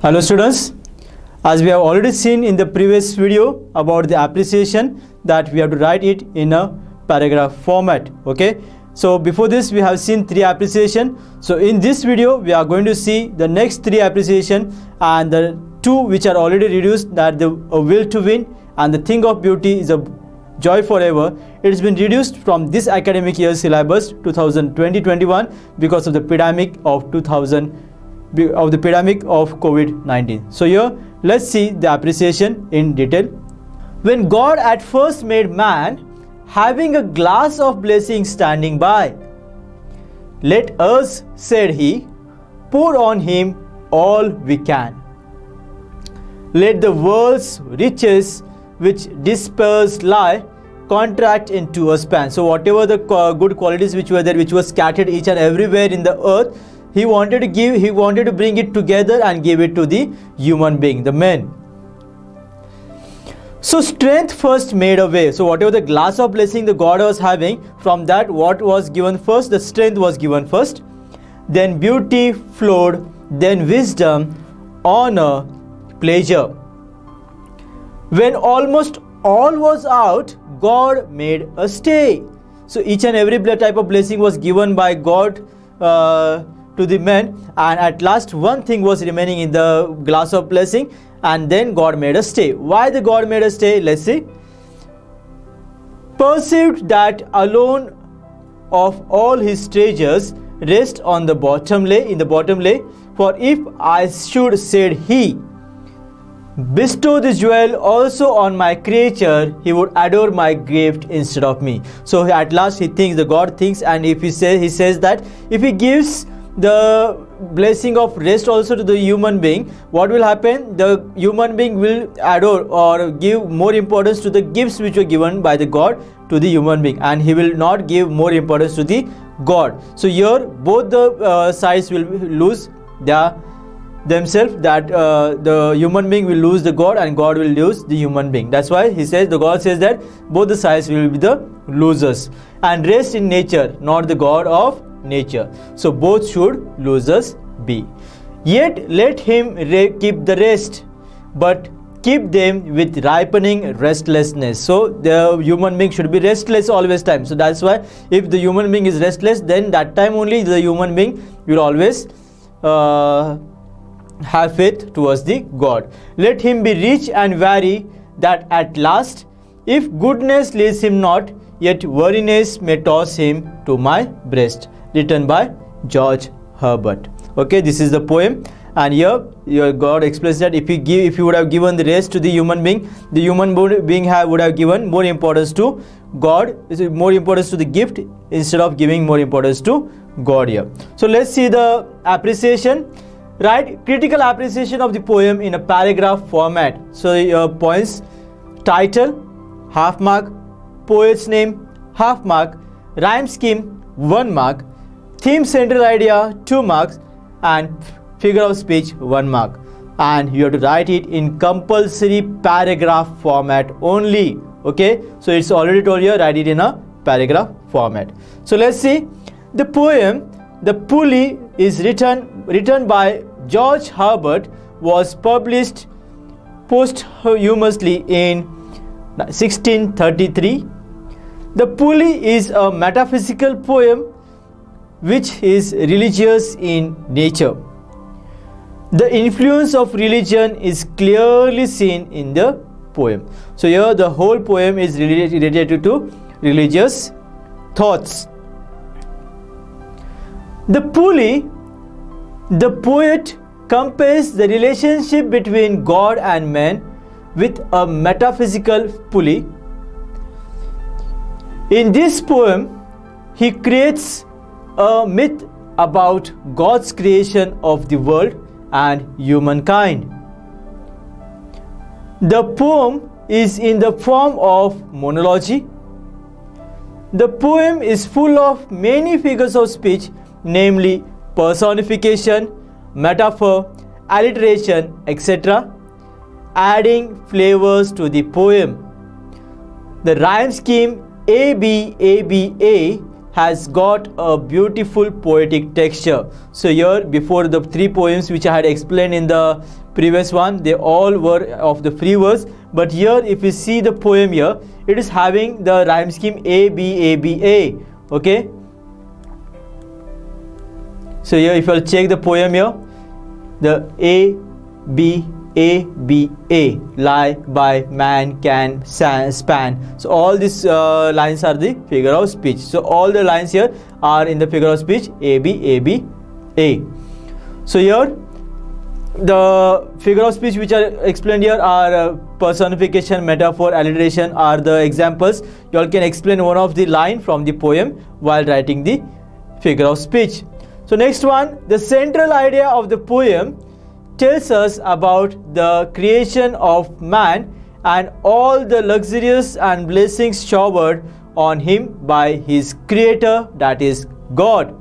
Hello students, as we have already seen in the previous video about the appreciation that we have to write it in a paragraph format. Okay, so before this we have seen 3 appreciation. So in this video we are going to see the next 3 appreciation and the 2 which are already reduced, that the will to win and the thing of beauty is a joy forever. It has been reduced from this academic year syllabus 2020-21 because of the pandemic of COVID-19. So here let's see the appreciation in detail. When God at first made man, having a glass of blessing standing by, let us, said he, pour on him all we can. Let the world's riches which dispersed lie contract into a span. So whatever the good qualities which were there, which were scattered each and everywhere in the earth, he wanted to bring it together and give it to the human being, the man. So strength first made a way. So whatever the glass of blessing the God was having, from that what was given first? The strength was given first. Then beauty flowed, then wisdom, honor, pleasure. When almost all was out, God made a stay. So each and every type of blessing was given by God to the men, and at last one thing was remaining in the glass of blessing, and then God made a stay. Why the God made a stay? Let's see. Perceived that alone of all his treasures rest on the bottom lay, for if I should, said he, bestow this jewel also on my creature, he would adore my gift instead of me. So at last he thinks, the God thinks, and if he says that if he gives the blessing of rest also to the human being, what will happen? The human being will adore or give more importance to the gifts which were given by the God to the human being, and he will not give more importance to the God. So here both the sides will lose themselves, that the human being will lose the God and God will lose the human being. That's why he says, the God says that both the sides will be the losers, and rest in nature, not the God of nature. So both should losers be. Yet let him keep the rest, but keep them with ripening restlessness. So the human being should be restless always time. So that's why if the human being is restless, then that time only the human being will always have faith towards the God. Let him be rich and vary, that at last, if goodness leads him not, yet weariness may toss him to my breast. Written by George Herbert. Okay, this is the poem, and here your God explains that if you would have given the rest to the human being would have given more importance to God, more importance to the gift instead of giving more importance to God here. So let's see the appreciation. Write critical appreciation of the poem in a paragraph format. So your points: title, half mark; poet's name, half mark; rhyme scheme, 1 mark; theme, central idea, 2 marks; and figure of speech, 1 mark. And you have to write it in compulsory paragraph format only. Okay, so it's already told you, write it in a paragraph format. So let's see the poem. The Pulley is written by George Herbert, was published posthumously in 1633. The Pulley is a metaphysical poem which is religious in nature. The influence of religion is clearly seen in the poem. So here the whole poem is related to religious thoughts. The Pulley, the poet compares the relationship between God and man with a metaphysical pulley. In this poem, he creates a myth about God's creation of the world and humankind. The poem is in the form of monology. The poem is full of many figures of speech, namely personification, metaphor, alliteration, etc., adding flavors to the poem. The rhyme scheme ABABA has got a beautiful poetic texture. So here, before the 3 poems which I had explained in the previous one, they all were of the free verse. But here if you see the poem here, it is having the rhyme scheme A, B, A, B, A. Okay. So here if I'll check the poem here, the A, B, A, lie, by, man, can, span. So all these lines are the figure of speech. So all the lines here are in the figure of speech A, B, A. So here the figure of speech which are explained here are personification, metaphor, alliteration are the examples. You all can explain one of the line from the poem while writing the figure of speech. So next one, the central idea of the poem tells us about the creation of man and all the luxurious and blessings showered on him by his creator, that is God.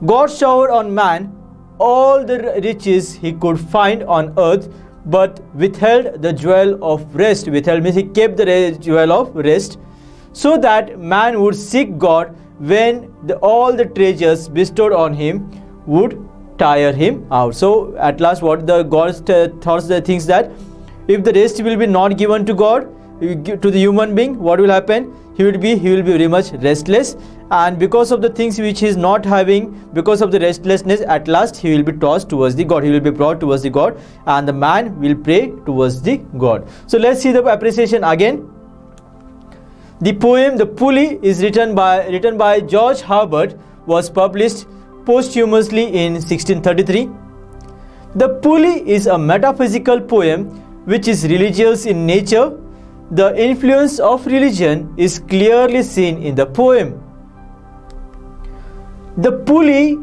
God showered on man all the riches he could find on earth, but withheld the jewel of rest. Withheld means he kept the jewel of rest, so that man would seek God when all the treasures bestowed on him would tire him out. So at last what the God thoughts the things that if the rest will be not given to God, to the human being, what will happen? He will be very much restless, and because of the things which he is not having, because of the restlessness, at last he will be tossed towards the God. He will be brought towards the God, and the man will pray towards the God. So let's see the appreciation again. The poem The Pulley is written by George Herbert, was published posthumously in 1633. The Pulley is a metaphysical poem which is religious in nature. The influence of religion is clearly seen in the poem. The Pulley,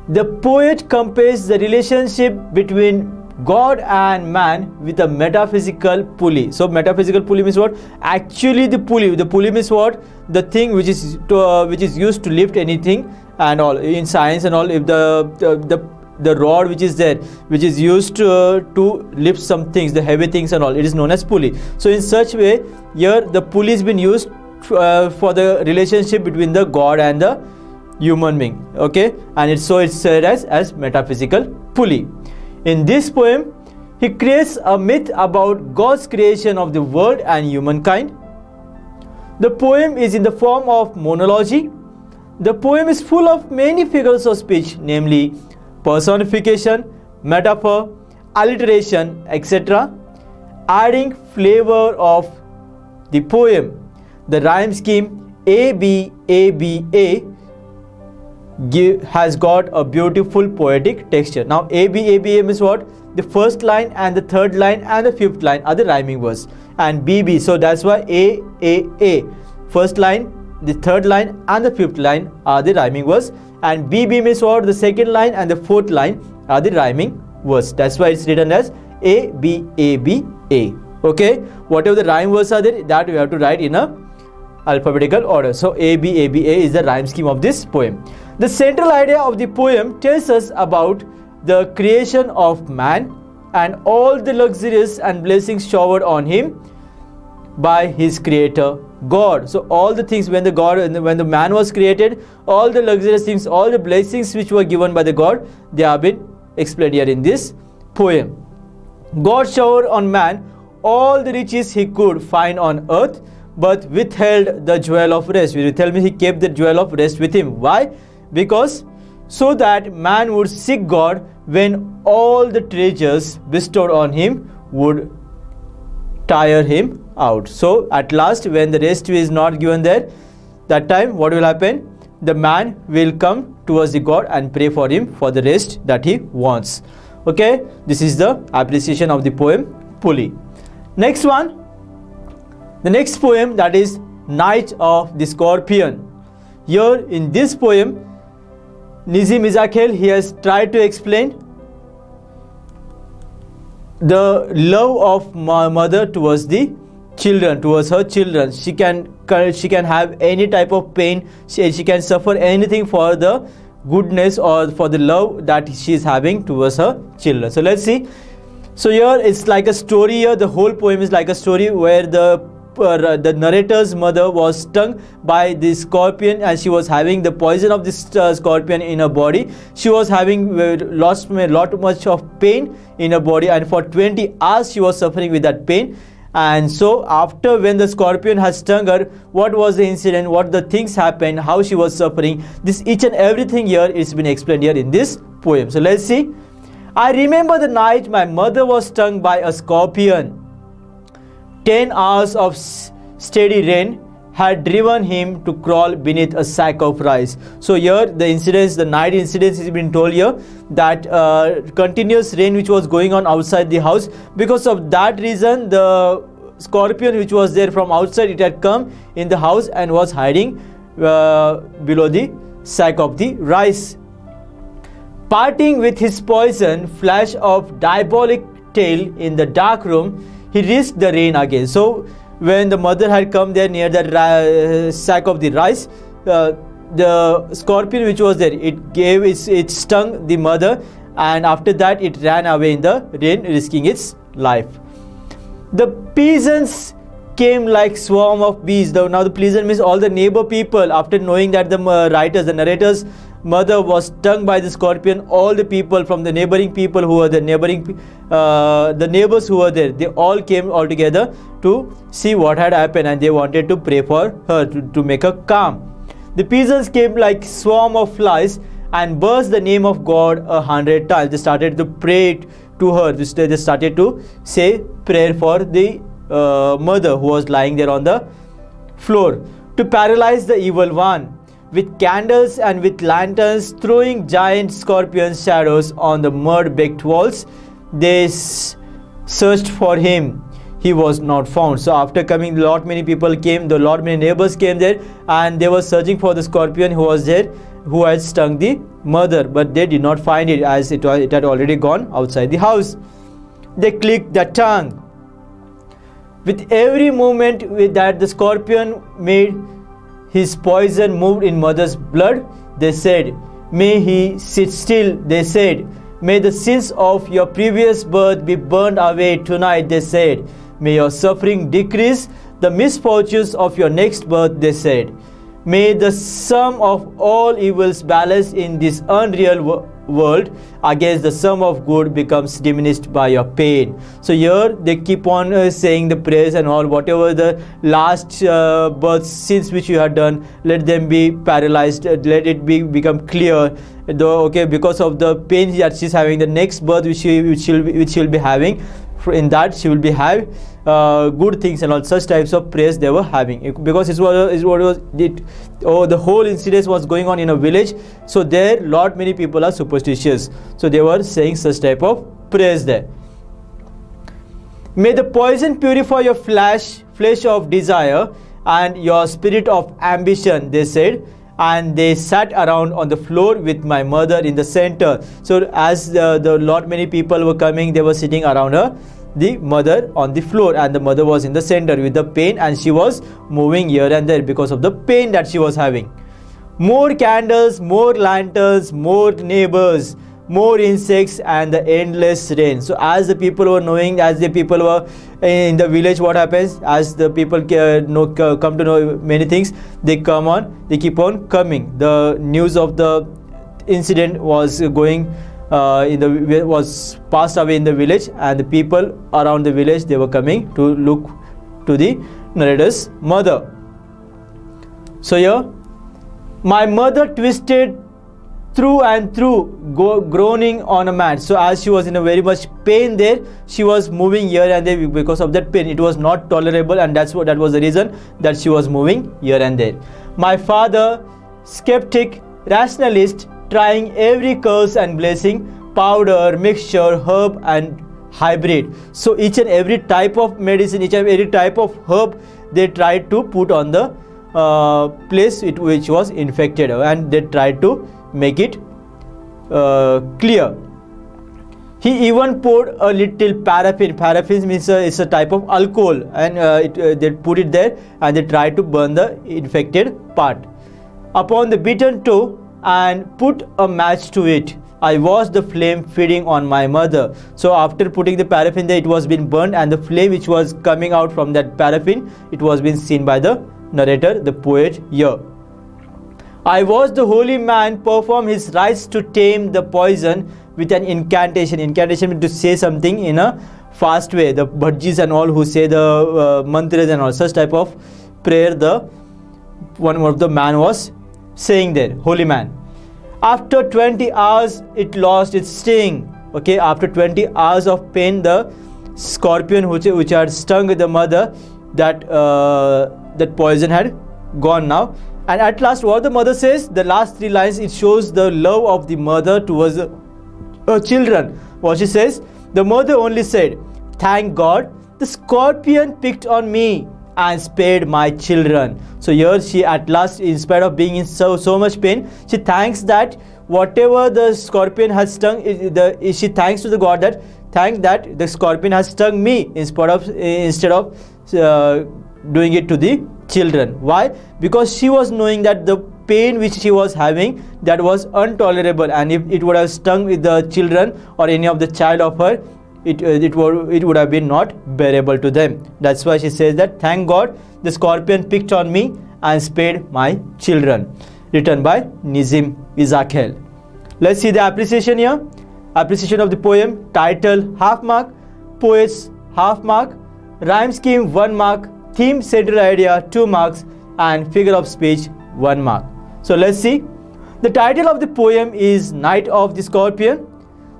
the poet compares the relationship between God and man with a metaphysical pulley. So metaphysical pulley means what? Actually the pulley means what? The thing which is used to lift anything and all. In science and all, if the rod which is there, which is used to lift some things, the heavy things and all, it is known as pulley. So in such way, here the pulley has been used for the relationship between the God and the human being. Okay, and it's said as metaphysical pulley. In this poem, he creates a myth about God's creation of the world and humankind. The poem is in the form of monology. The poem is full of many figures of speech, namely personification, metaphor, alliteration, etc., adding flavor of the poem. The rhyme scheme A, B, A has got a beautiful poetic texture. Now A, B, A means what? The first line and the third line and the fifth line are the rhyming words, and B. So that's why A. First line, the third line and the fifth line are the rhyming words, and B means what? The second line and the fourth line are the rhyming words. That's why it's written as A, B, A. Okay, whatever the rhyme words are there, that we have to write in a alphabetical order. So A, B, A is the rhyme scheme of this poem. The central idea of the poem tells us about the creation of man and all the luxuries and blessings showered on him by his creator God. So all the things when the man was created, all the luxurious things, all the blessings which were given by the God, they have been explained here in this poem. God showered on man all the riches he could find on earth, but withheld the jewel of rest. Withheld means he kept the jewel of rest with him. Why? Because so that man would seek God when all the treasures bestowed on him would tire him out. So at last, when the rest is not given there, that time what will happen? The man will come towards the God and pray for him for the rest that he wants. Okay, this is the appreciation of the poem Pulley. Next one, the next poem, that is Night of the Scorpion. Here in this poem, Nizam Ezekiel, he has tried to explain the love of mother towards the children, towards her children. She can have any type of pain, she can suffer anything for the goodness or for the love that she is having towards her children. So let's see. So here it's like a story. Here the whole poem is like a story where the the narrator's mother was stung by the scorpion, and she was having the poison of this scorpion in her body. She was having lost a lot much of pain in her body, and for 20 hours she was suffering with that pain. And so after, when the scorpion has stung her, what was the incident, what the things happened, how she was suffering, this each and everything here is been explained here in this poem. So let's see. I remember the night my mother was stung by a scorpion. 10 hours of steady rain had driven him to crawl beneath a sack of rice. So here the incidents, the night incidents has been told here, that continuous rain which was going on outside the house. Because of that reason, the scorpion which was there from outside, it had come in the house and was hiding below the sack of the rice. Parting with his poison flash of diabolic tail in the dark room, he risked the rain again. So when the mother had come there near that sack of the rice, the scorpion which was there, it stung the mother, and after that it ran away in the rain, risking its life. The peasants came like swarm of bees. Now the peasant means all the neighbor people. After knowing that the narrator's mother was stung by the scorpion, all the people from the neighboring people who were the neighbors who were there, they all came all together to see what had happened, and they wanted to pray for her to make her calm. The peasants came like swarm of flies and burst the name of God 100 times. They started to pray to her. They started to say prayer for the mother who was lying there on the floor, to paralyze the evil one. With candles and with lanterns, throwing giant scorpion shadows on the mud-baked walls, they searched for him. He was not found. So after coming, many people came, many neighbors came there, and they were searching for the scorpion who was there, who had stung the mother, but they did not find it, as it had already gone outside the house. They clicked the tongue. With every movement that the scorpion made, his poison moved in mother's blood. They said, may he sit still. They said, may the sins of your previous birth be burned away tonight. They said, may your suffering decrease the misfortunes of your next birth. They said, may the sum of all evils balanced in this unreal world against the sum of good becomes diminished by your pain. So here they keep on saying the prayers and all, whatever the last birth sins which you had done, let them be paralyzed, let it become clear. Though, okay, because of the pain that she's having, the next birth which she'll be having, in that she will be having good things and all such types of prayers they were having, because the whole incident was going on in a village. So there many people are superstitious, so they were saying such type of prayers there. May the poison purify your flesh of desire and your spirit of ambition, they said. And they sat around on the floor with my mother in the center. So as many people were coming, they were sitting around her, the mother on the floor, and the mother was in the center with the pain, and she was moving here and there because of the pain that she was having. More candles, more lanterns, more neighbors, more insects, and the endless rain. So as the people were knowing, as the people were in the village, what happens, as the people come to know many things, they keep on coming. The news of the incident was going was passed away in the village, and the people around the village, they were coming to look to the narrator's mother. So here, my mother twisted through and through, groaning on a mat. So as she was in a very much pain there, she was moving here and there because of that pain. It was not tolerable, and that was the reason that she was moving here and there. My father, skeptic, rationalist, trying every curse and blessing, powder, mixture, herb, and hybrid. So each and every type of medicine, each and every type of herb, they tried to put on the place which was infected, and they tried to make it clear. He even poured a little paraffin. Paraffin means it's a type of alcohol, and they put it there, and they tried to burn the infected part upon the beaten toe and put a match to it. I watched the flame feeding on my mother. So after putting the paraffin there, it was been burned, and the flame which was coming out from that paraffin, it was been seen by the narrator, the poet here. I watched the holy man perform his rites to tame the poison with an incantation. Incantation means to say something in a fast way. The bhajis and all who say the mantras and all such type of prayer, the one of the man was saying there, holy man. After 20 hours, it lost its sting. Okay, after 20 hours of pain, the scorpion which had stung the mother, that poison had gone now. And at last, what the mother says, the last 3 lines, it shows the love of the mother towards her children. What she says, the mother only said, "Thank God, the scorpion picked on me and spared my children." So here she at last, in spite of being in so much pain, she thanks that whatever the scorpion has stung, she thanks to the God that thank that the scorpion has stung me instead of doing it to the children. Why? Because she was knowing that the pain which she was having, that was intolerable, and if it would have stung with the children or any of the child of her, it would have been not bearable to them. That's why she says that thank God the scorpion picked on me and spared my children. Written by Nizim Ezekiel. Let's see the appreciation here. Appreciation of the poem. Title half mark, poets half mark, rhyme scheme 1 mark, theme central idea 2 marks, and figure of speech 1 mark. So let's see. The title of the poem is Night of the Scorpion.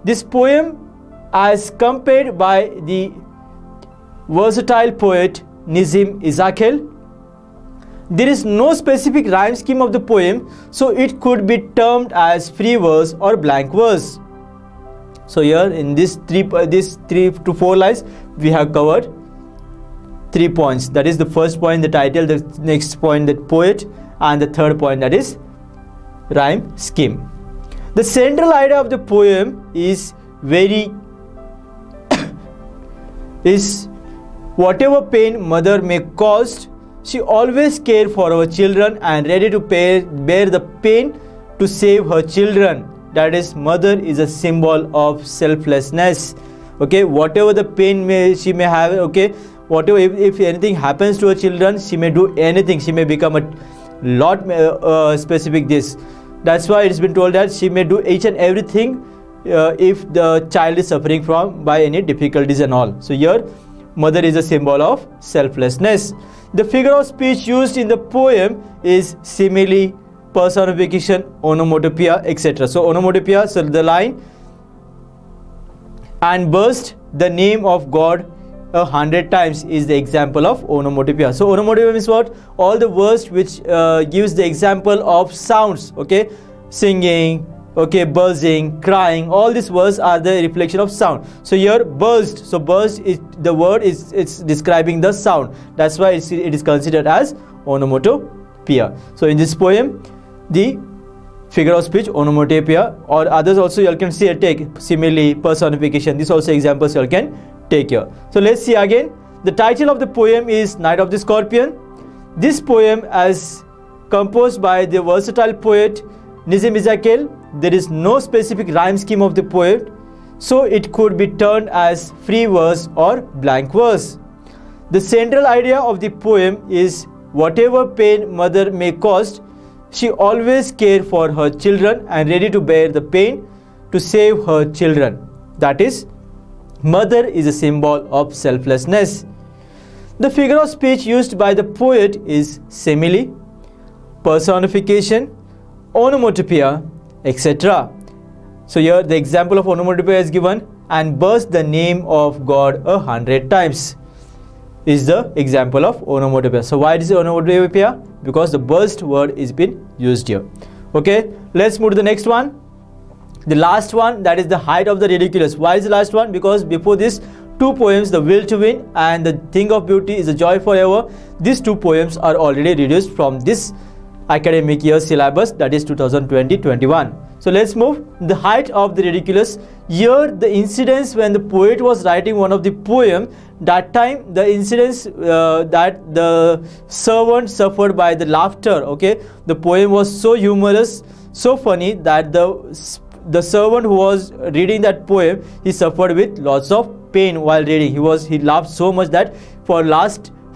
This poem, as compared by the versatile poet Nizim Ezekiel, there is no specific rhyme scheme of the poem, so it could be termed as free verse or blank verse. So here in this 3 to 4 lines, we have covered 3 points. That is the first point, the title, the next point, the poet, and the third point, that is rhyme scheme. The central idea of the poem is whatever pain mother may cause, she always cared for her children and ready to bear the pain to save her children. That is, mother is a symbol of selflessness. Okay, whatever the pain she may have, okay, whatever, if anything happens to her children, she may do anything. She may become a lot specific this. That's why it's been told that she may do each and everything if the child is suffering by any difficulties and all. So here mother is a symbol of selflessness. The figure of speech used in the poem is simile, personification, onomatopoeia, etc. So onomatopoeia, so the line, and burst the name of God 100 times is the example of onomatopoeia. So onomatopoeia means what? All the words which gives the example of sounds. Okay, singing, okay, buzzing, crying, all these words are the reflection of sound. So here burst, so burst is the word, it's describing the sound. That's why it is considered as onomatopoeia. So in this poem, the figure of speech, onomatopoeia, or others also you can see take simile, personification. These also examples you can take here. So let's see again. The title of the poem is Night of the Scorpion. This poem, as composed by the versatile poet Nizim Ezekiel, there is no specific rhyme scheme of the poet, so it could be termed as free verse or blank verse. The central idea of the poem is whatever pain mother may cause, she always cared for her children and ready to bear the pain to save her children. That is, mother is a symbol of selflessness. The figure of speech used by the poet is simile, personification, onomatopoeia, etc. So here the example of onomatopoeia is given, and burst the name of God 100 times is the example of onomatopoeia. So why is it onomatopoeia? Because the burst word is been used here. Okay, let's move to the next one. The last one, that is the height of the ridiculous. Why is the last one? Because before this 2 poems, the will to win and the thing of beauty is a joy forever, these 2 poems are already reduced from this academic year syllabus, that is 2020-21. So let's move. The height of the ridiculous. Here the incidents when the poet was writing one of the poem, that time the incidents that the servant suffered by the laughter. Okay, the poem was so humorous, so funny that the servant who was reading that poem, he suffered with lots of pain while reading. He laughed so much that for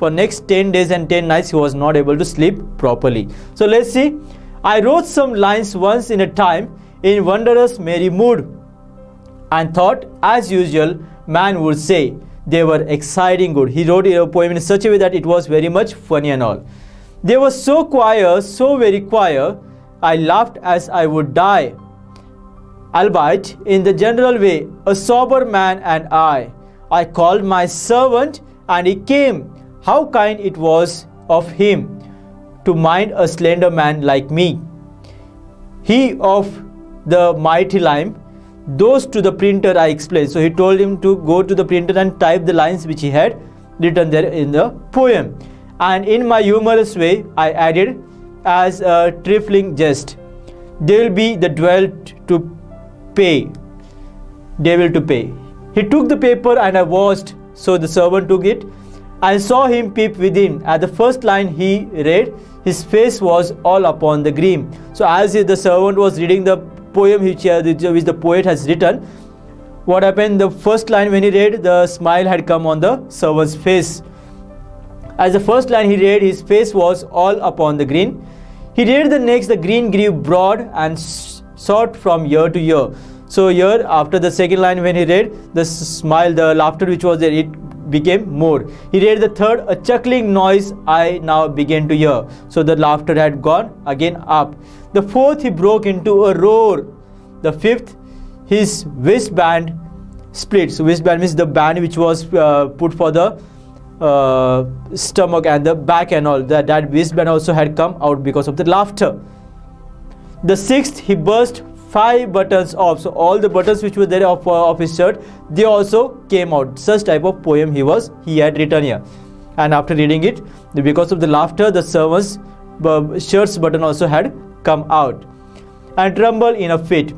next 10 days and 10 nights he was not able to sleep properly. So let's see. I wrote some lines once in a time in wondrous merry mood, and thought, as usual, man would say, they were exciting good. He wrote a poem in such a way that it was very much funny and all. They were so queer, so very queer, I laughed as I would die. Albeit, in the general way, a sober man and I called my servant, and he came. How kind it was of him to mind a slender man like me. He of the mighty lime, those to the printer I explained. So he told him to go to the printer and type the lines which he had written there in the poem. And in my humorous way, I added as a trifling jest, they will be the dwelt to pay. Devil to pay. He took the paper and I watched. So the servant took it. I saw him peep within. At the first line he read, his face was all upon the green. So as the servant was reading the poem which the poet has written, what happened? The first line when he read, the smile had come on the servant's face. As the first line he read, his face was all upon the green. He read the next, the green grew broad and sought from year to year. So here, after the second line when he read, the smile, the laughter which was there, it became more. He read the third, a chuckling noise I now began to hear. So the laughter had gone again up. The fourth, he broke into a roar. The fifth, his waistband split. So waistband means the band which was put for the stomach and the back and all. That waistband also had come out because of the laughter. The sixth, he burst 5 buttons off. So all the buttons which were there of his shirt, they also came out. Such type of poem he had written here. And after reading it, because of the laughter, the servant's shirt's button also had come out. And trembled in a fit.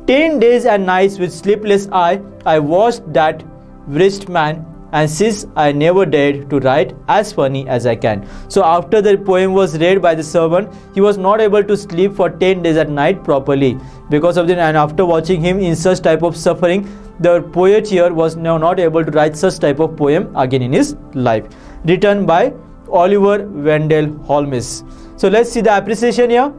10 days and nights with sleepless eye, I watched that wretched man, and since I never dared to write as funny as I can. So after the poem was read by the servant, he was not able to sleep for 10 days at night properly because of the, and after watching him in such type of suffering, the poet here was now not able to write such type of poem again in his life. Written by Oliver Wendell Holmes. So let's see the appreciation here.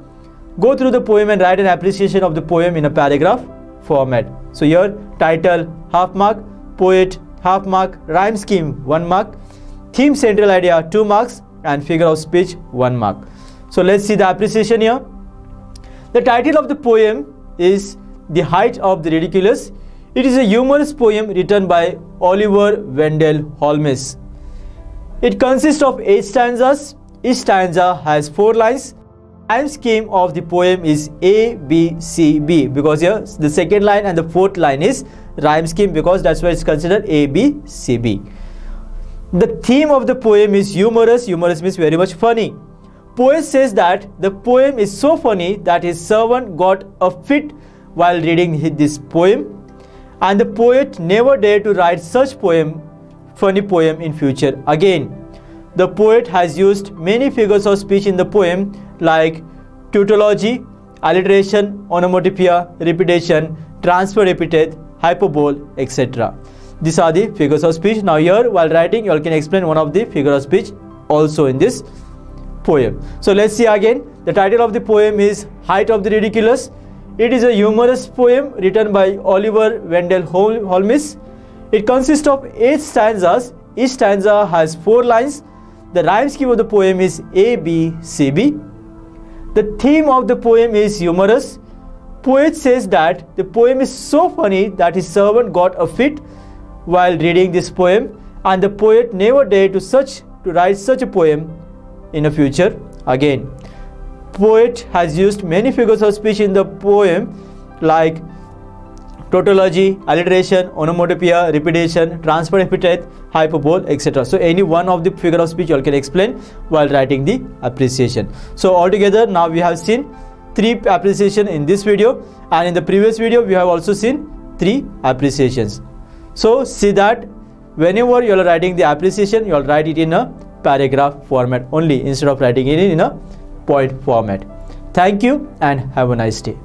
Go through the poem and write an appreciation of the poem in a paragraph format. So here, title half mark, poet half mark, rhyme scheme 1 mark, theme central idea 2 marks, and figure of speech 1 mark. So let's see the appreciation here. The title of the poem is The Height of the Ridiculous. It is a humorous poem written by Oliver Wendell Holmes. It consists of 8 stanzas. Each stanza has 4 lines. Rhyme scheme of the poem is A, B, C, B, because here the second line and the fourth line is rhyme scheme, because that's why it's considered A, B, C, B. The theme of the poem is humorous. Humorous means very much funny. Poet says that the poem is so funny that his servant got a fit while reading this poem, and the poet never dared to write such funny poem in future again. The poet has used many figures of speech in the poem like tautology, alliteration, onomatopoeia, repetition, transfer epithet, hyperbole, etc. These are the figures of speech. Now here, while writing, you all can explain one of the figure of speech also in this poem. So let's see again. The title of the poem is Height of the Ridiculous. It is a humorous poem written by Oliver Wendell Holmes. It consists of 8 stanzas. Each stanza has 4 lines. The rhyme scheme of the poem is A, B, C, B. The theme of the poem is humorous. Poet says that the poem is so funny that his servant got a fit while reading this poem, and the poet never dared to write such a poem in the future again. Poet has used many figures of speech in the poem like tautology, alliteration, onomatopoeia, repetition, transfer epithet, hyperbole, etc. So any one of the figure of speech you all can explain while writing the appreciation. So altogether now we have seen 3 appreciation in this video, and in the previous video we have also seen 3 appreciations. So see that whenever you are writing the appreciation, you will write it in a paragraph format only instead of writing it in a point format. Thank you and have a nice day.